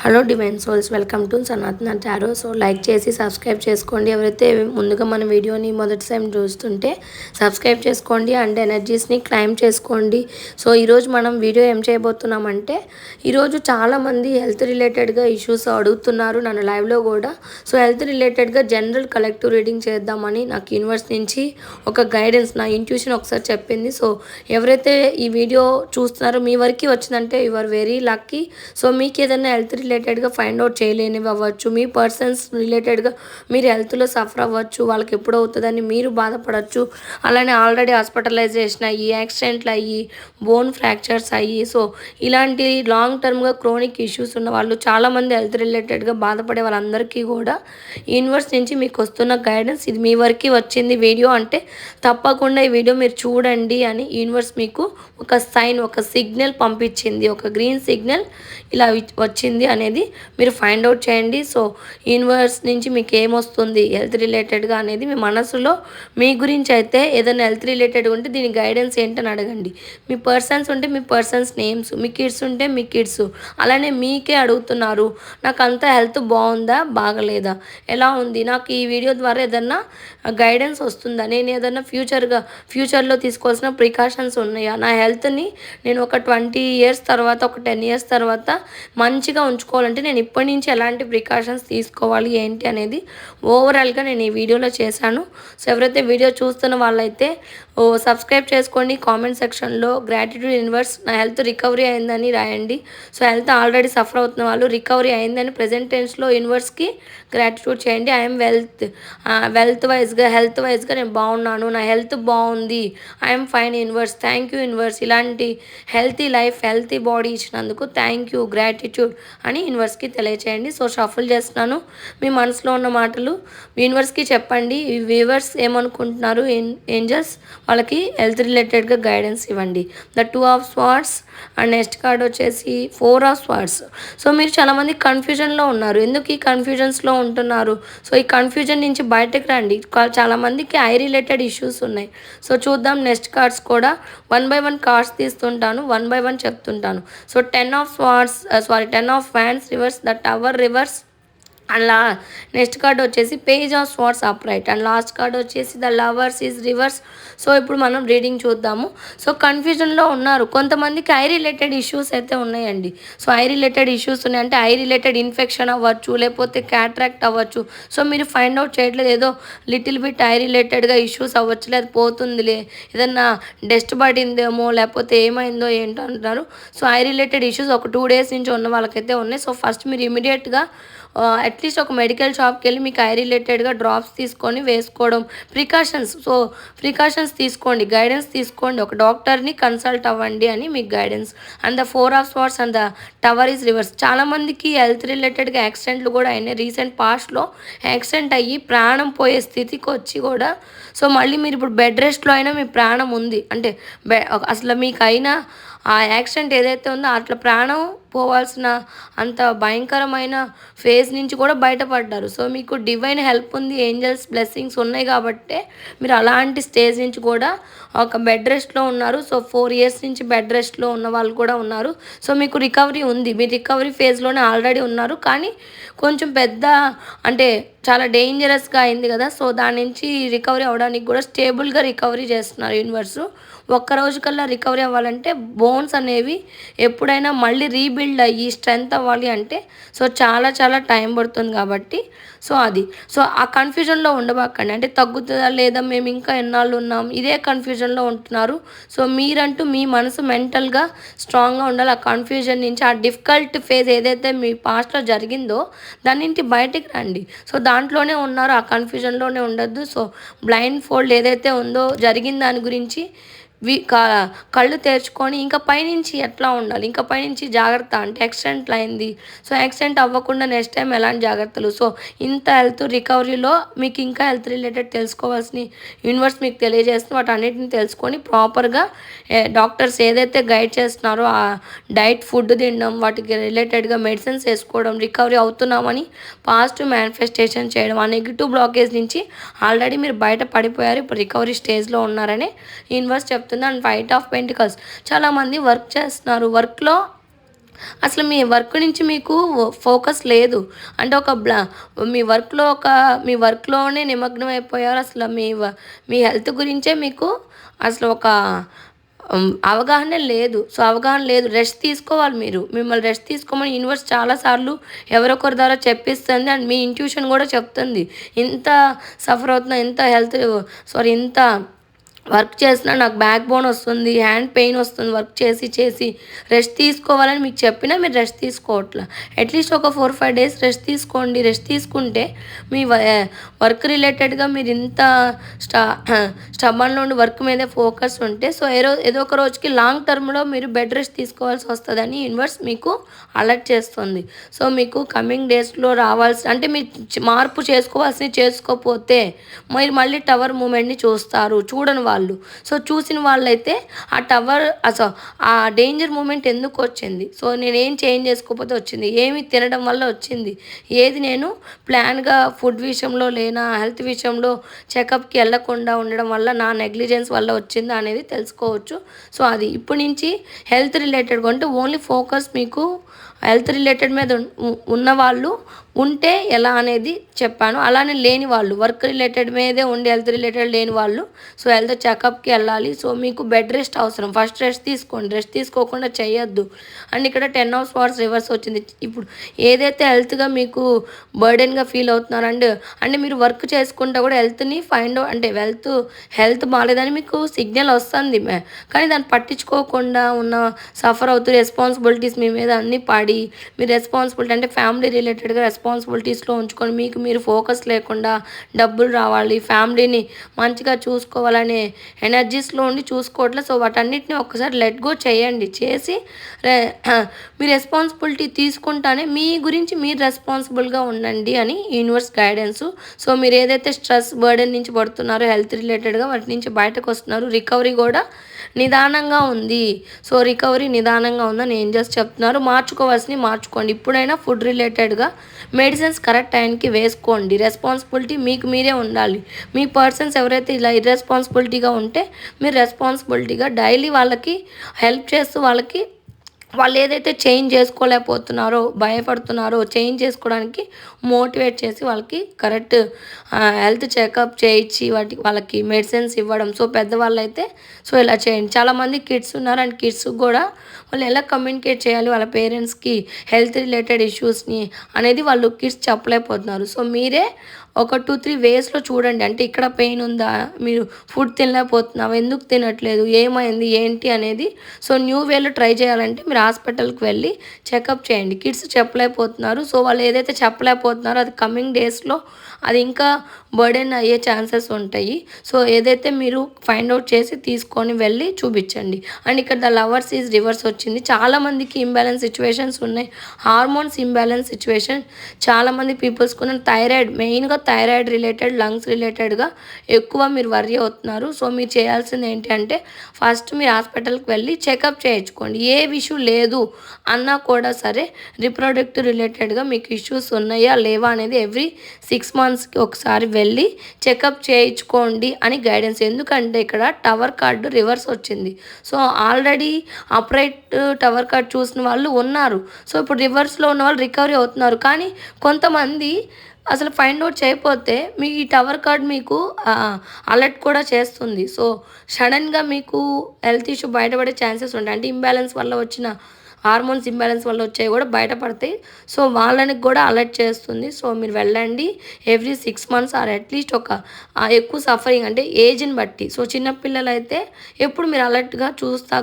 Hello divine souls, welcome to సనాతన tarot. So like చేసి subscribe చేసుకోండి. ఎవరైతే ముందుగా మన వీడియోని మొదటి టైం చూస్తుంటే సబ్స్క్రైబ్ చేసుకోండి అండ్ ఎనర్జీస్ని క్లైమ్ చేసుకోండి. సో ఈరోజు మనం వీడియో ఏం చేయబోతున్నామంటే, ఈరోజు చాలామంది హెల్త్ రిలేటెడ్గా ఇష్యూస్ అడుగుతున్నారు నన్ను లైవ్లో కూడా. సో హెల్త్ రిలేటెడ్గా జనరల్ కలెక్టివ్ రీడింగ్ చేద్దామని నాకు యూనివర్స్ నుంచి ఒక గైడెన్స్, నా ఇంట్యూషన్ ఒకసారి చెప్పింది. సో ఎవరైతే ఈ వీడియో చూస్తున్నారో మీ వరకు వచ్చిందంటే you are very lucky. So మీకు ఏదైనా హెల్త్ రిలేటెడ్గా ఫైండ్ అవుట్ చేయలేనివి అవ్వచ్చు, మీ పర్సన్స్ రిలేటెడ్గా మీరు హెల్త్లో సఫర్ అవ్వచ్చు, వాళ్ళకి ఎప్పుడు అవుతుందని మీరు బాధపడవచ్చు. అలానే ఆల్రెడీ హాస్పిటలైజేషన్ అయ్యి, యాక్సిడెంట్లు అయ్యి, బోన్ ఫ్రాక్చర్స్ అయ్యి, సో ఇలాంటి లాంగ్ టర్మ్గా క్రోనిక్ ఇష్యూస్ ఉన్న వాళ్ళు చాలామంది హెల్త్ రిలేటెడ్గా బాధపడే వాళ్ళందరికీ కూడా యూనివర్స్ నుంచి మీకు వస్తున్న గైడెన్స్, ఇది మీ వరకు వచ్చింది వీడియో అంటే తప్పకుండా ఈ వీడియో మీరు చూడండి అని యూనివర్స్ మీకు ఒక సైన్, ఒక సిగ్నల్ పంపించింది, ఒక గ్రీన్ సిగ్నల్ ఇలా వచ్చింది అనేది మీరు ఫైండ్ అవుట్ చేయండి. సో యూనివర్స్ నుంచి మీకు ఏమొస్తుంది హెల్త్ రిలేటెడ్గా అనేది మీ మనసులో మీ గురించి అయితే ఏదైనా హెల్త్ రిలేటెడ్ ఉంటే దీని గైడెన్స్ ఏంటని అడగండి. మీ పర్సన్స్ ఉంటే మీ పర్సన్స్ నేమ్స్, మీ కిడ్స్ ఉంటే మీ కిడ్స్, అలానే మీకే అడుగుతున్నారు నాకు అంతా హెల్త్ బాగుందా బాగలేదా ఎలా ఉంది, నాకు ఈ వీడియో ద్వారా ఏదన్నా గైడెన్స్ వస్తుందా, నేను ఏదన్నా ఫ్యూచర్లో తీసుకోవాల్సిన ప్రికాషన్స్ ఉన్నాయా, నా హెల్త్ని నేను ఒక 20 ఇయర్స్ తర్వాత, ఒక 10 ఇయర్స్ తర్వాత మంచిగా ఉంచుకోవాలంటే నేను ఇప్పటి నుంచి ఎలాంటి ప్రికాషన్స్ తీసుకోవాలి ఏంటి అనేది ఓవరాల్గా నేను ఈ వీడియోలో చేశాను. సో ఎవరైతే వీడియో చూస్తున్న వాళ్ళైతే సబ్స్క్రైబ్ చేసుకోండి. కామెంట్ సెక్షన్లో గ్రాటిట్యూడ్ యూనివర్స్, నా హెల్త్ రికవరీ అయిందని రాయండి. సో హెల్త్ ఆల్రెడీ సఫర్ అవుతున్న వాళ్ళు రికవరీ అయిందని ప్రెజెంట్ టెన్స్లో యూనివర్స్కి గ్రాటిట్యూడ్ చేయండి. ఐఎమ్ హెల్త్ వైజ్గా నేను బాగున్నాను, నా హెల్త్ బాగుంది, I'm fine universe, thank you universe, ఇలాంటి హెల్తీ లైఫ్, హెల్తీ బాడీ ఇచ్చినందుకు థ్యాంక్ యూ, గ్రాటిట్యూడ్ అని యూనివర్స్కి తెలియచేయండి. సో షఫుల్ చేస్తున్నాను. మీ మనసులో ఉన్న మాటలు యూనివర్స్కి చెప్పండి. వ్యూవర్స్ ఏమనుకుంటున్నారు, ఏంజల్స్ వాళ్ళకి హెల్త్ రిలేటెడ్గా గైడెన్స్ ఇవ్వండి. The 2 of swords and next card వచ్చేసి 4 ఆఫ్ స్వార్డ్స్. సో మీరు చాలామంది కన్ఫ్యూజన్లో ఉన్నారు. ఎందుకు ఈ కన్ఫ్యూజన్స్లో ఉంటున్నారు? సో ఈ కన్ఫ్యూజన్ నుంచి బయటకు రండి. చాలామందికి ఐ రిలేటెడ్ ఇష్యూస్ ఉన్నాయి. సో చూద్దాం నెక్స్ట్ కార్డ్స్ కూడా 1 by 1 కార్డ్స్ తీస్తుంటాను, 1 by 1 చెప్తుంటాను. సో 10 ఆఫ్ స్వార్డ్స్, 10 ఆఫ్ ఫ్యాన్స్ reverse, the tower reverse and next card వచ్చేసి page of swords upright and last card వచ్చేసి the lovers is reverse. So ఇప్పుడు మనం reading చూద్దాము. సో కన్ఫ్యూజన్లో ఉన్నారు కొంతమందికి, ఐ రిలేటెడ్ ఇష్యూస్ అయితే ఉన్నాయండి. సో ఐ రిలేటెడ్ ఇష్యూస్ ఉన్నాయి అంటే ఐ రిలేటెడ్ ఇన్ఫెక్షన్ అవ్వచ్చు, లేకపోతే క్యాట్రాక్ట్ అవ్వచ్చు. సో మీరు ఫైండ్ అవుట్ చేయట్లేదు, ఏదో లిటిల్ బిట్ ఐ రిలేటెడ్గా ఇష్యూస్ అవ్వచ్చు, లేదు పోతుందిలే, ఏదన్నా డస్ట్ పడిందేమో, లేకపోతే ఏమైందో ఏంటో అంటున్నారు. సో ఐ రిలేటెడ్ ఇష్యూస్ ఒక 2 days నుంచి ఉన్న వాళ్ళకైతే ఉన్నాయి. సో ఫస్ట్ మీరు ఇమీడియట్గా అట్లీస్ట్ ఒక మెడికల్ షాప్కి వెళ్ళి మీకు ఐ రిలేటెడ్గా డ్రాప్స్ తీసుకొని వేసుకోవడం, ప్రికాషన్స్ తీసుకోండి, గైడెన్స్ తీసుకోండి, ఒక డాక్టర్ని కన్సల్ట్ అవ్వండి అని మీకు guidance. And the 4 of swords and the tower is reverse. చాలామందికి హెల్త్ రిలేటెడ్గా యాక్సిడెంట్లు కూడా అయినాయి. రీసెంట్ పాస్ట్లో యాక్సిడెంట్ అయ్యి ప్రాణం పోయే స్థితికి వచ్చి కూడా, సో మళ్ళీ మీరు ఇప్పుడు బెడ్ రెస్ట్లో అయినా మీ ప్రాణం ఉంది అంటే అసలు మీకు అయినా ఆ యాక్సిడెంట్ ఏదైతే ఉందో అట్లా ప్రాణం పోవాల్సిన అంత భయంకరమైన ఫేజ్ నుంచి కూడా బయటపడ్డారు. సో మీకు డివైన్ హెల్ప్ ఉంది, ఏంజల్స్ బ్లెస్సింగ్స్ ఉన్నాయి కాబట్టి మీరు అలాంటి స్టేజ్ నుంచి కూడా ఒక బెడ్ రెస్ట్లో ఉన్నారు. సో 4 years నుంచి బెడ్ రెస్ట్లో ఉన్న వాళ్ళు కూడా ఉన్నారు. సో మీకు రికవరీ ఉంది, మీరు రికవరీ ఫేజ్లోనే ఆల్రెడీ ఉన్నారు. కానీ కొంచెం పెద్ద అంటే చాలా డేంజరస్గా అయింది కదా. సో దాని నుంచి రికవరీ అవ్వడానికి కూడా స్టేబుల్గా రికవరీ చేస్తున్నారు యూనివర్సు. ఒక్కరోజు కల్లా రికవరీ అవ్వాలంటే బోన్స్ అనేవి ఎప్పుడైనా మళ్ళీ రీబిల్డ్ అయ్యి స్ట్రెంత్ అవ్వాలి అంటే సో చాలా చాలా టైం పడుతుంది కాబట్టి సో ఆ కన్ఫ్యూజన్లో ఉండబాకండి. అంటే తగ్గుతుందా లేదా, మేము ఇంకా ఎన్నాళ్ళు ఉన్నాం, ఇదే కన్ఫ్యూజన్లో ఉంటున్నారు. సో మీరంటూ మీ మనసు మెంటల్గా స్ట్రాంగ్గా ఉండాలి. ఆ కన్ఫ్యూజన్ నుంచి, ఆ డిఫికల్ట్ ఫేజ్ ఏదైతే మీ పాస్ట్లో జరిగిందో దాని నుంచి బయటికి రండి. సో దాంట్లోనే ఉన్నారు, ఆ కన్ఫ్యూజన్లోనే ఉండొద్దు. సో బ్లైండ్ ఫోల్డ్ ఏదైతే ఉందో జరిగిన దాని గురించి కళ్ళు తెరుచుకొని ఇంకా పైనుంచి ఎట్లా ఉండాలి, ఇంకా పైనుంచి జాగ్రత్త అంటే యాక్సిడెంట్ అయింది. సో యాక్సిడెంట్ అవ్వకుండా నెక్స్ట్ టైం ఎలాంటి జాగ్రత్తలు. సో ఇంత హెల్త్ రికవరీలో మీకు ఇంకా హెల్త్ రిలేటెడ్ తెలుసుకోవాల్సిన యూనివర్స్ మీకు తెలియజేస్తుంది. వాటి అన్నిటిని తెలుసుకొని ప్రాపర్గా డాక్టర్స్ ఏదైతే గైడ్ చేస్తున్నారో ఆ డైట్, ఫుడ్ తినడం, వాటికి రిలేటెడ్గా మెడిసిన్స్ వేసుకోవడం, రికవరీ అవుతున్నామని పాజిటివ్ మేనిఫెస్టేషన్ చేయడం, ఆ నెగిటివ్ బ్లాకేజ్ నుంచి ఆల్రెడీ మీరు బయట పడిపోయారు, ఇప్పుడు రికవరీ స్టేజ్లో ఉన్నారని యూనివర్స్ చెప్తుంది. And 5 of pentacles. చాలామంది వర్క్ చేస్తున్నారు, వర్క్లో అసలు మీ వర్క్ నుంచి మీకు ఫోకస్ లేదు. అంటే మీ వర్క్‌లోనే నిమగ్నం అయిపోయారు. అసలు మీ హెల్త్ గురించే మీకు అసలు ఒక అవగాహనే లేదు. సో, అవగాహన లేదు. రెస్ట్ తీసుకోవాలి మీరు. మిమ్మల్ని రెస్ట్ తీసుకోమని యూనివర్స్ చాలా సార్లు ఎవరొకరి ద్వారా చెప్పిస్తుంది. అండ్ మీ ఇంట్యూషన్ గూడా చెప్తుంది. ఇంత సఫర్ అవుతున్నా, ఇంత వర్క్ చేసినా నాకు బ్యాక్ బోన్ వస్తుంది, హ్యాండ్ పెయిన్ వస్తుంది వర్క్ చేసి చేసి. రెస్ట్ తీసుకోవాలని మీకు చెప్పినా మీరు రెస్ట్ తీసుకోవట్ల. అట్లీస్ట్ ఒక 4, 5 డేస్ రెస్ట్ తీసుకోండి. రెస్ట్ తీసుకుంటే మీ వర్క్ రిలేటెడ్గా మీరు ఇంత స్టా స్టబన్లో ఉండి వర్క్ మీదే ఫోకస్ ఉంటే సో ఏదో ఒక రోజుకి లాంగ్ టర్మ్లో మీరు బెడ్ రెస్ట్ తీసుకోవాల్సి వస్తుందని యూనివర్స్ మీకు అలర్ట్ చేస్తుంది. సో మీకు కమింగ్ డేస్లో అంటే మీరు మార్పు చేసుకోకపోతే మీరు మళ్ళీ టవర్ మూమెంట్ని చూస్తారు. చూడని వాళ్ళు. సో చూసిన వాళ్ళైతే ఆ డేంజర్ మూమెంట్ ఎందుకు వచ్చింది, సో నేనేం చేంజ్ చేసుకోకపోతే వచ్చింది, ఏమి తినడం వల్ల వచ్చింది, ఏది నేను ప్లాన్గా ఫుడ్ విషయంలో లేనా, హెల్త్ విషయంలో చెకప్కి వెళ్ళకుండా ఉండడం వల్ల నా నెగ్లిజెన్స్ వల్ల వచ్చిందా అనేది తెలుసుకోవచ్చు. సో అది ఇప్పటి నుంచి హెల్త్ రిలేటెడ్గా అంటే ఓన్లీ ఫోకస్ మీకు హెల్త్ రిలేటెడ్ మీద ఉన్నవాళ్ళు ఉంటే ఎలా అనేది చెప్పాను. అలానే లేని వాళ్ళు వర్క్ రిలేటెడ్ మీదే ఉండి హెల్త్ రిలేటెడ్ లేని వాళ్ళు సో హెల్త్ చెకప్కి వెళ్ళాలి. సో మీకు బెడ్ రెస్ట్ అవసరం. ఫస్ట్ రెస్ట్ తీసుకోండి. రెస్ట్ తీసుకోకుండా చేయొద్దు. అండ్ ఇక్కడ 10 అవర్స్ రివర్స్ వచ్చింది. ఇప్పుడు ఏదైతే హెల్త్గా మీకు బర్డెన్గా ఫీల్ అవుతున్నారు అంటే మీరు వర్క్ చేసుకుంటా కూడా హెల్త్ని అంటే హెల్త్ బాగాలేదని మీకు సిగ్నల్ వస్తుంది, కానీ దాన్ని పట్టించుకోకుండా సఫర్ అవుతూ రెస్పాన్సిబిలిటీస్ మీ మీద అన్నీ పడి మీరు రెస్పాన్సిబిలిటీ అంటే ఫ్యామిలీ రిలేటెడ్గా రెస్పాన్సిబిలిటీస్లో ఉంచుకొని మీకు మీరు ఫోకస్ లేకుండా డబ్బులు రావాలి, ఫ్యామిలీని మంచిగా చూసుకోవాలనే ఎనర్జీస్లో ఉండి చూసుకోవట్లేదు. సో వాటన్నిటిని ఒక్కసారి లెట్ గో చేయండి. చేసి మీ రెస్పాన్సిబిలిటీ తీసుకుంటానే మీ గురించి మీరు రెస్పాన్సిబుల్గా ఉండండి అని యూనివర్స్ గైడెన్స్. సో మీరు ఏదైతే స్ట్రెస్ బర్డెన్ నుంచి పడుతున్నారో హెల్త్ రిలేటెడ్గా వాటి నుంచి బయటకు వస్తున్నారు. రికవరీ కూడా నిదానంగా ఉంది. సో రికవరీ నిదానంగా ఉందని ఏం చేసి చెప్తున్నారు. మార్చుకోవాల్సినవి మార్చుకోండి. ఇప్పుడైనా ఫుడ్ రిలేటెడ్గా మెడిసిన్స్ కరెక్ట్ టైంకి వేసుకోండి. రెస్పాన్సిబిలిటీ మీకు మీరే ఉండాలి. మీ పర్సన్స్ ఎవరైతే ఇలా ఇర్రెస్పాన్సిబిలిటీగా ఉంటే మీరు రెస్పాన్సిబిలిటీగా డైలీ వాళ్ళకి హెల్ప్ చేస్తూ వాళ్ళు ఏదైతే చేంజ్ చేసుకోలేకపోతున్నారో భయపడుతున్నారో చేంజ్ చేసుకోవడానికి మోటివేట్ చేసి వాళ్ళకి కరెక్ట్ హెల్త్ చెకప్ చేయించి వాళ్ళకి మెడిసిన్స్ ఇవ్వడం. సో పెద్దవాళ్ళు అయితే సో ఇలా చేయండి. చాలామంది కిడ్స్ ఉన్నారు అండ్ కిడ్స్కి కూడా వాళ్ళు ఎలా కమ్యూనికేట్ చేయాలి వాళ్ళ పేరెంట్స్కి హెల్త్ రిలేటెడ్ ఇష్యూస్ని అనేది వాళ్ళు కిడ్స్ చెప్పలేకపోతున్నారు. సో మీరే ఒక 2-3 వేస్లో చూడండి. అంటే ఇక్కడ పెయిన్ ఉందా, మీరు ఫుడ్ తినలేకపోతున్నావా, ఎందుకు తినట్లేదు, ఏమైంది ఏంటి అనేది. సో న్యూ వేలో ట్రై చేయాలంటే మీరు హాస్పిటల్కి వెళ్ళి చెకప్ చేయండి. కిడ్స్ చెప్పలేకపోతున్నారు. సో వాళ్ళు ఏదైతే చెప్పలేకపోతున్నారో అది కమింగ్ డేస్లో అది ఇంకా బర్డెన్ అయ్యే ఛాన్సెస్ ఉంటాయి. సో ఏదైతే మీరు ఫైండ్ అవుట్ చేసి తీసుకొని వెళ్ళి చూపించండి. అండ్ ఇక్కడ ద లవర్స్ ఈజ్ రివర్స్ వచ్చింది. చాలామందికి ఇంబ్యాలెన్స్ సిచ్యువేషన్స్ ఉన్నాయి. హార్మోన్స్ ఇంబ్యాలెన్స్ సిచ్యువేషన్ చాలామంది పీపుల్స్కి ఉన్న మెయిన్గా థైరాయిడ్ రిలేటెడ్ లంగ్స్ రిలేటెడ్గా ఎక్కువ మీరు వర్రీ అవుతున్నారు. సో మీరు చేయాల్సింది ఏంటి అంటే ఫస్ట్ మీరు హాస్పిటల్కి వెళ్ళి చెకప్ చేయించుకోండి. ఏ ఇష్యూ లేదు అన్నా కూడా సరే రిప్రొడక్టివ్ రిలేటెడ్గా మీకు ఇష్యూస్ ఉన్నాయా లేవా అనేది ఎవ్రీ 6 monthsకి ఒకసారి వెళ్ళి చెకప్ చేయించుకోండి అని గైడెన్స్. ఎందుకంటే ఇక్కడ టవర్ కార్డు రివర్స్ వచ్చింది. So already upright tower card చూసిన వాళ్ళు ఉన్నారు. సో ఇప్పుడు రివర్స్లో ఉన్న వాళ్ళు రికవరీ అవుతున్నారు. కానీ కొంతమంది అసలు ఫైండ్ అవుట్ చేయకపోతే మీ ఈ టవర్ కార్డ్ మీకు అలర్ట్ కూడా చేస్తుంది. సో సడన్గా మీకు హెల్త్ ఇష్యూ బయటపడే ఛాన్సెస్ ఉంటాయి. అంటే ఇంబ్యాలెన్స్ వల్ల వచ్చిన హార్మోన్స్ ఇంబ్యాలెన్స్ వల్ల వచ్చేవి కూడా బయటపడతాయి. సో వాళ్ళని కూడా అలర్ట్ చేస్తుంది. సో మీరు వెళ్ళండి ఎవ్రీ 6 months ఆర్ అట్లీస్ట్ ఎక్కువ సఫరింగ్ అంటే ఏజ్ని బట్టి. సో చిన్నపిల్లలు అయితే ఎప్పుడు మీరు అలర్ట్గా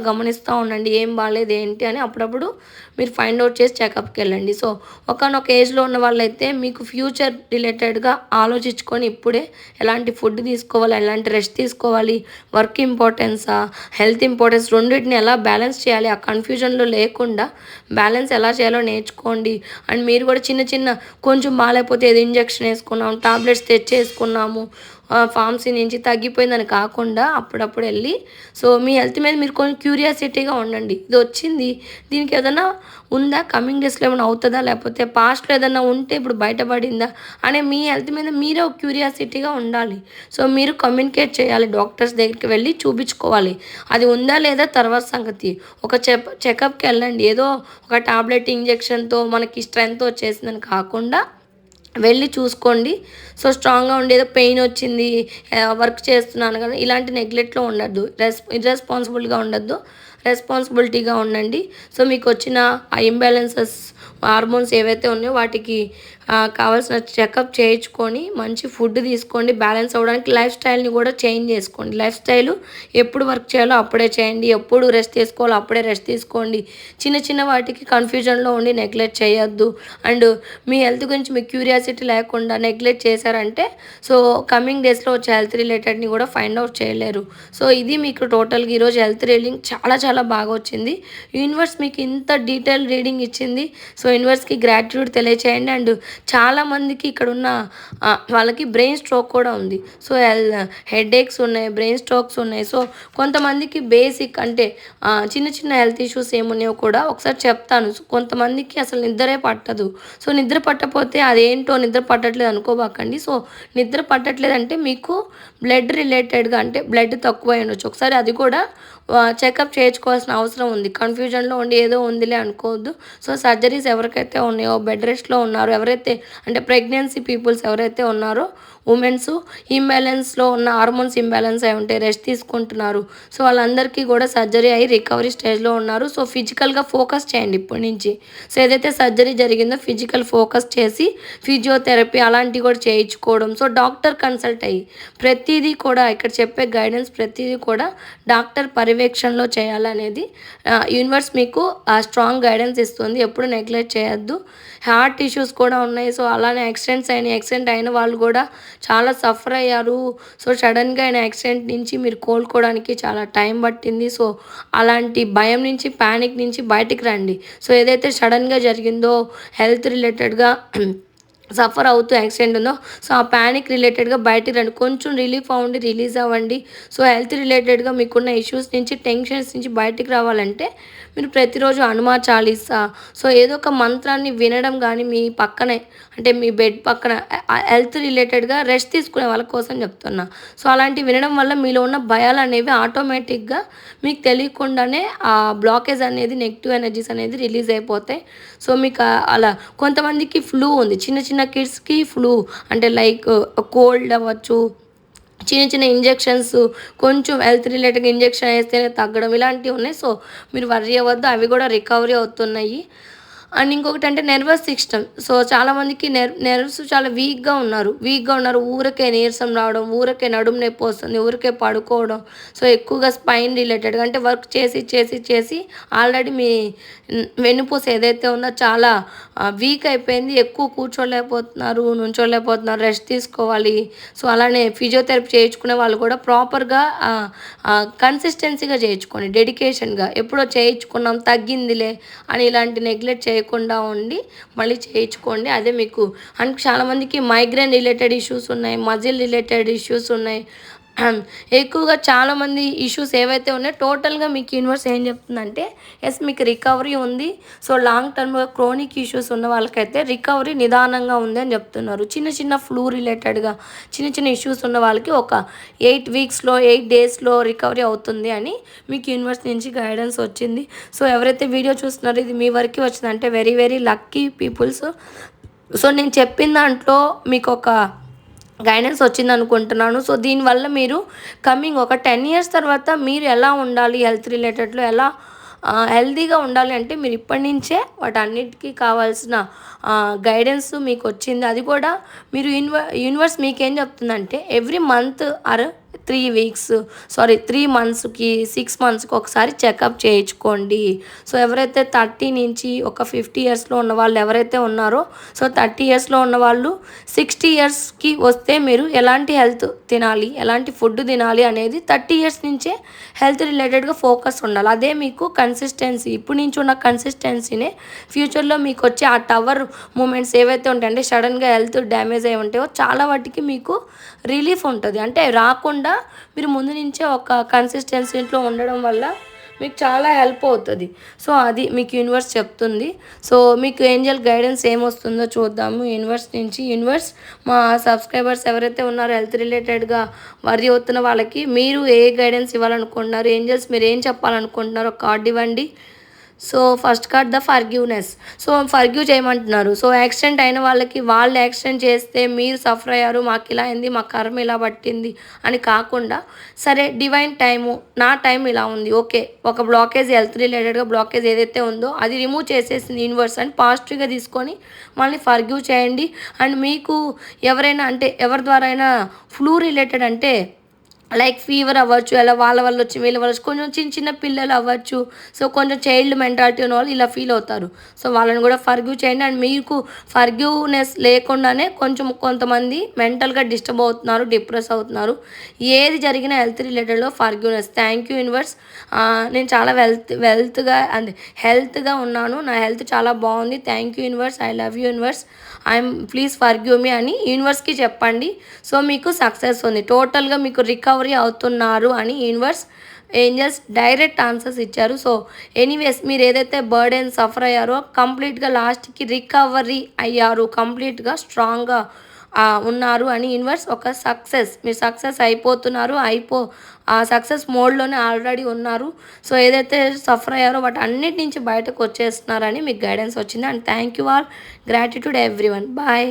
గమనిస్తూ ఉండండి ఏం బాగాలేదు ఏంటి అని. అప్పుడప్పుడు మీరు ఫైండ్ అవుట్ చేసి చెకప్కి వెళ్ళండి. సో ఒకనొక ఏజ్లో ఉన్న వాళ్ళైతే మీకు ఫ్యూచర్ రిలేటెడ్గా ఆలోచించుకొని ఇప్పుడే ఎలాంటి ఫుడ్ తీసుకోవాలి, ఎలాంటి రెస్ట్ తీసుకోవాలి, వర్క్ ఇంపార్టెన్సా హెల్త్ ఇంపార్టెన్స్ రెండింటిని ఎలా బ్యాలెన్స్ చేయాలి ఆ కన్ఫ్యూజన్లో లేకుండా బ్యాలెన్స్ ఎలా చేయాలో నేర్చుకోండి. అండ్ మీరు కూడా చిన్న కొంచెం బాగాలేకపోతే ఏది ఇంజెక్షన్ వేసుకున్నాము, టాబ్లెట్స్ తెచ్చేసుకున్నాము, ఫార్మసీ నుంచి తగ్గిపోయిందని కాకుండా అప్పుడప్పుడు వెళ్ళి సో మీ హెల్త్ మీద మీరు కొంచెం క్యూరియాసిటీగా ఉండండి. ఇది వచ్చింది, దీనికి ఏదైనా ఉందా, కమింగ్ డేస్లో ఏమైనా అవుతుందా, లేకపోతే పాస్ట్లో ఏదైనా ఉంటే ఇప్పుడు బయటపడిందా అనే మీ హెల్త్ మీద మీరే ఒక క్యూరియాసిటీగా ఉండాలి. సో మీరు కమ్యూనికేట్ చేయాలి, డాక్టర్స్ దగ్గరికి వెళ్ళి చూపించుకోవాలి. అది ఉందా లేదా తర్వాత సంగతి. ఒక చెకప్కి వెళ్ళండి. ఏదో ఒక టాబ్లెట్ ఇంజెక్షన్తో మనకి స్ట్రెంత్ వచ్చేసిందని కాకుండా వెళ్ళి చూసుకోండి. సో స్ట్రాంగ్గా ఉండి ఏదో పెయిన్ వచ్చింది, వర్క్ చేస్తున్నాను కదా ఇలాంటి నెగ్లెక్ట్లో ఉండద్దు, ఇర్రెస్పాన్సిబుల్గా ఉండద్దు, రెస్పాన్సిబిలిటీగా ఉండండి. సో మీకు వచ్చిన ఆ ఇంబ్యాలెన్సెస్ హార్మోన్స్ ఏవైతే ఉన్నాయో వాటికి కావాల్సిన చెకప్ చేయించుకొని మంచి ఫుడ్ తీసుకోండి. బ్యాలెన్స్ అవ్వడానికి లైఫ్ స్టైల్ని కూడా చేంజ్ చేసుకోండి. లైఫ్ స్టైల్ ఎప్పుడు వర్క్ చేయాలో అప్పుడే చేయండి, ఎప్పుడు రెస్ట్ తీసుకోవాలో అప్పుడే రెస్ట్ తీసుకోండి. చిన్న చిన్న వాటికి కన్ఫ్యూజన్లో ఉండి నెగ్లెక్ట్ చేయొద్దు. అండ్ మీ హెల్త్ గురించి మీకు క్యూరియాసిటీ లేకుండా నెగ్లెక్ట్ చేశారంటే సో కమింగ్ డేస్లో వచ్చే హెల్త్ రిలేటెడ్ని కూడా ఫైండ్ అవుట్ చేయలేరు. సో ఇది మీకు టోటల్గా ఈరోజు హెల్త్ రీడింగ్ చాలా చాలా బాగా వచ్చింది. యూనివర్స్ మీకు ఇంత డీటెయిల్ రీడింగ్ ఇచ్చింది. సో యూనివర్స్కి గ్రాటిట్యూడ్ తెలియచేయండి. అండ్ చాలామందికి ఇక్కడ ఉన్న వాళ్ళకి బ్రెయిన్ స్ట్రోక్ కూడా ఉంది. సో హెడేక్స్ ఉన్నాయి, బ్రెయిన్ స్ట్రోక్స్ ఉన్నాయి. సో కొంతమందికి బేసిక్ అంటే చిన్న చిన్న హెల్త్ ఇష్యూస్ ఏమున్నాయో కూడా ఒకసారి చెప్తాను. సో కొంతమందికి అసలు నిద్రే పట్టదు. సో నిద్ర పట్టకపోతే అదేంటో నిద్ర పట్టట్లేదు అనుకోబాకండి. సో నిద్ర పట్టట్లేదంటే మీకు బ్లడ్ రిలేటెడ్గా అంటే బ్లడ్ తక్కువ ఉండొచ్చు. ఒకసారి అది కూడా చెకప్ చేయించుకోవాల్సిన అవసరం ఉంది. కన్ఫ్యూజన్లో ఉండి ఏదో ఉందిలే అనుకోవద్దు. సో సర్జరీస్ ఎవరికైతే ఉన్నాయో, బెడ్ రెస్ట్లో ఉన్నారో, ఎవరైతే అంటే ప్రెగ్నెన్సీ పీపుల్స్ ఎవరైతే ఉన్నారో ఉమెన్స్ ఇంబ్యాలెన్స్లో ఉన్న హార్మోన్స్ ఇంబ్యాలెన్స్ అయి ఉంటే రెస్ట్ తీసుకుంటున్నారు. సో వాళ్ళందరికీ కూడా సర్జరీ అయ్యి రికవరీ స్టేజ్లో ఉన్నారు. సో ఫిజికల్గా ఫోకస్ చేయండి ఇప్పటి నుంచి. సో ఏదైతే సర్జరీ జరిగిందో ఫిజికల్ ఫోకస్ చేసి ఫిజియోథెరపీ అలాంటివి కూడా చేయించుకోవడం. సో డాక్టర్ కన్సల్ట్ అయ్యి ప్రతిదీ కూడా ఇక్కడ చెప్పే గైడెన్స్ ప్రతిదీ కూడా డాక్టర్ పర్యవేక్షణలో చేయాలనేది యూనివర్స్ మీకు స్ట్రాంగ్ గైడెన్స్ ఇస్తుంది. ఎప్పుడు నెగ్లెక్ట్ చేయొద్దు. హార్ట్ ఇష్యూస్ కూడా ఉన్నాయి. సో అలానే యాక్సిడెంట్ అయిన వాళ్ళు కూడా చాలా సఫర్ అయ్యారు. సో సడన్గా అయిన యాక్సిడెంట్ నుంచి మీరు కోలుకోవడానికి చాలా టైం పట్టింది. సో అలాంటి భయం నుంచి, ప్యానిక్ నుంచి బయటికి రండి. సో ఏదైతే సడన్గా జరిగిందో హెల్త్ రిలేటెడ్గా సఫర్ అవుతూ యాక్సిడెంట్ ఉందో సో ఆ ప్యానిక్ రిలేటెడ్గా బయటికి రండి. కొంచెం రిలీఫ్ అవ్వండి, రిలీజ్ అవ్వండి. సో హెల్త్ రిలేటెడ్గా మీకున్న ఇష్యూస్ నుంచి, టెన్షన్స్ నుంచి బయటికి రావాలంటే మీరు ప్రతిరోజు హనుమాన్ చాలీసా సో ఏదో ఒక మంత్రాన్ని వినడం కానీ మీ పక్కనే అంటే మీ బెడ్ పక్కన హెల్త్ రిలేటెడ్గా రెస్ట్ తీసుకునే వాళ్ళ కోసం చెప్తున్నా. సో అలాంటివి వినడం వల్ల మీలో ఉన్న భయాలు అనేవి ఆటోమేటిక్గా మీకు తెలియకుండానే ఆ బ్లాకేజ్ అనేది, నెగిటివ్ ఎనర్జీస్ అనేది రిలీజ్ అయిపోతాయి. సో మీకు అలా కొంతమందికి ఫ్లూ ఉంది, చిన్న చిన్న కిడ్స్కి ఫ్లూ అంటే లైక్ కోల్డ్ అవ్వచ్చు, చిన్న చిన్న ఇంజెక్షన్స్ కొంచెం హెల్త్ రిలేటెడ్ ఇంజెక్షన్ వేస్తేనే తగ్గడం ఇలాంటివి ఉన్నాయి. సో మీరు వర్రీ అవ్వద్దు, అవి కూడా రికవరీ అవుతున్నాయి. అండ్ ఇంకొకటి అంటే నర్వస్ సిస్టమ్. సో చాలామందికి నెర్వ్స్ చాలా వీక్గా ఉన్నారు. ఊరికే నీరసం రావడం, ఊరికే నడుము నొప్పి వస్తుంది, ఊరికే పడుకోవడం. సో ఎక్కువగా స్పైన్ రిలేటెడ్గా అంటే వర్క్ చేసి ఆల్రెడీ మీ వెన్నుపూస ఏదైతే ఉందో చాలా వీక్ అయిపోయింది. ఎక్కువ కూర్చోలేకపోతున్నారు, నుంచోలేకపోతున్నారు, రెస్ట్ తీసుకోవాలి. సో అలానే ఫిజియోథెరపీ చేయించుకునే వాళ్ళు కూడా ప్రాపర్గా కన్సిస్టెన్సీగా చేయించుకోండి, డెడికేషన్గా. ఎప్పుడో చేయించుకున్నాం తగ్గిందిలే అని ఇలాంటి నెగ్లెక్ట్ చేయకుండా ఉండి మళ్ళీ చేయించుకోండి. అదే మీకు అండ్ చాలామందికి మైగ్రేన్ రిలేటెడ్ ఇష్యూస్ ఉన్నాయి, మజిల్ రిలేటెడ్ ఇష్యూస్ ఉన్నాయి. ఎక్కువగా చాలామంది ఇష్యూస్ ఏవైతే ఉన్నాయో టోటల్గా మీకు యూనివర్స్ ఏం చెప్తుందంటే ఎస్ మీకు రికవరీ ఉంది. సో లాంగ్ టర్మ్గా క్రోనిక్ ఇష్యూస్ ఉన్న వాళ్ళకైతే రికవరీ నిదానంగా ఉంది అని చెప్తున్నారు. చిన్న చిన్న ఫ్లూ రిలేటెడ్గా చిన్న చిన్న ఇష్యూస్ ఉన్న వాళ్ళకి ఒక 8 వీక్స్లో 8 డేస్లో రికవరీ అవుతుంది అని మీకు యూనివర్స్ నుంచి గైడెన్స్ వచ్చింది. సో ఎవరైతే వీడియో చూస్తున్నారో ఇది మీ వరకు వచ్చిందంటే very very lucky peoples. So నేను చెప్పిన దాంట్లో మీకు ఒక గైడెన్స్ వచ్చింది అనుకుంటున్నాను. సో దీనివల్ల మీరు కమింగ్ ఒక 10 years తర్వాత మీరు ఎలా ఉండాలి, హెల్త్ రిలేటెడ్లో ఎలా హెల్తీగా ఉండాలి అంటే మీరు ఇప్పటి నుంచే వాటన్నిటికీ కావాల్సిన గైడెన్స్ మీకు వచ్చింది. అది కూడా మీరు యూనివర్స్ మీకేం చెప్తుందంటే ఎవ్రీ మంత్ ఆర్ వీక్స్ 3 మంత్స్కి 6 మంత్స్కి ఒకసారి చెకప్ చేయించుకోండి. సో ఎవరైతే 30 నుంచి ఒక 50 ఇయర్స్లో ఉన్న వాళ్ళు ఎవరైతే ఉన్నారో, సో 30 ఇయర్స్లో ఉన్న వాళ్ళు 60 ఇయర్స్కి వస్తే మీరు ఎలాంటి హెల్త్ తినాలి, ఎలాంటి ఫుడ్ తినాలి అనేది 30 ఇయర్స్ నుంచే హెల్త్ రిలేటెడ్గా ఫోకస్ ఉండాలి. అదే మీకు కన్సిస్టెన్సీ, ఇప్పుడు నుంచి ఉన్న కన్సిస్టెన్సీనే ఫ్యూచర్లో మీకు వచ్చే ఆ టవర్ మూమెంట్స్ ఏవైతే ఉంటాయంటే సడన్గా హెల్త్ డ్యామేజ్ అయి ఉంటాయో చాలా వాటికి మీకు రిలీఫ్ ఉంటుంది. అంటే రాకుండా మీరు ముందు నుంచే ఒక కన్సిస్టెన్సీలో ఉండడం వల్ల మీకు చాలా హెల్ప్ అవుతుంది. సో అది మీకు యూనివర్స్ చెప్తుంది. సో మీకు ఏంజల్ గైడెన్స్ ఏమొస్తుందో చూద్దాము యూనివర్స్ నుంచి. యూనివర్స్ మా సబ్స్క్రైబర్స్ ఎవరైతే ఉన్నారో హెల్త్ రిలేటెడ్గా వరి అవుతున్న వాళ్ళకి మీరు ఏ గైడెన్స్ ఇవ్వాలనుకుంటున్నారు, ఏంజల్స్ మీరు ఏం చెప్పాలనుకుంటున్నారో కార్డ్ ఇవ్వండి. So first card the forgiveness. So forgive చేయమంటున్నారు. సో యాక్సిడెంట్ అయిన వాళ్ళకి వాళ్ళు యాక్సిడెంట్ చేస్తే మీరు సఫర్ అయ్యారు, మాకు ఇలా అయింది, మా కర్మ ఇలా పట్టింది అని కాకుండా, సరే డివైన్ టైము, నా టైం ఇలా ఉంది, ఓకే ఒక బ్లాకేజ్ హెల్త్ రిలేటెడ్గా బ్లాకేజ్ ఏదైతే ఉందో అది రిమూవ్ చేసేసింది యూనివర్స్ అని పాజిటివ్గా తీసుకొని మళ్ళీ ఫర్గివ్ చేయండి. అండ్ మీకు ఎవరైనా అంటే ఎవరి ద్వారా అయినా ఫ్లూ రిలేటెడ్ అంటే లైక్ ఫీవర్ అవ్వచ్చు, అలా వాళ్ళ వల్ల వచ్చి వీళ్ళ వల్ల వచ్చి కొంచెం చిన్న చిన్న పిల్లలు అవ్వచ్చు. సో కొంచెం చైల్డ్ మెంటాలిటీ ఉన్న వాళ్ళు ఇలా ఫీల్ అవుతారు. సో వాళ్ళని కూడా ఫర్గివ్ చేయండి. అండ్ మీకు ఫర్గివ్నెస్ లేకుండానే కొంతమంది మెంటల్గా డిస్టర్బ్ అవుతున్నారు, డిప్రెస్ అవుతున్నారు. ఏది జరిగినా హెల్త్ రిలేటెడ్లో ఫర్గివ్నెస్. Thank you universe. నేను చాలా వెల్త్గా అండ్ హెల్త్గా ఉన్నాను, నా హెల్త్ చాలా బాగుంది, thank you universe, I love you universe, please forgive me అని యూనివర్స్కి చెప్పండి. సో మీకు సక్సెస్ ఉంది, టోటల్గా మీకు రికవరీ అవుతున్నారు అని యూనివర్స్ ఏంజల్స్ డైరెక్ట్ ఆన్సర్స్ ఇచ్చారు. సో ఎనీవేస్ మీరు ఏదైతే బర్డెన్ సఫర్ అయ్యారో కంప్లీట్గా లాస్ట్కి రికవరీ అయ్యారు, కంప్లీట్గా స్ట్రాంగ్గా ఉన్నారు అని యూనివర్స్ ఒక సక్సెస్, మీరు సక్సెస్ అయిపోతున్నారు, ఆ సక్సెస్ మోడ్లోనే ఆల్రెడీ ఉన్నారు. సో ఏదైతే సఫర్ అయ్యారో వాటి అన్నిటి నుంచి బయటకు వచ్చేస్తున్నారని మీకు గైడెన్స్ వచ్చింది. And thank you all, gratitude everyone, bye.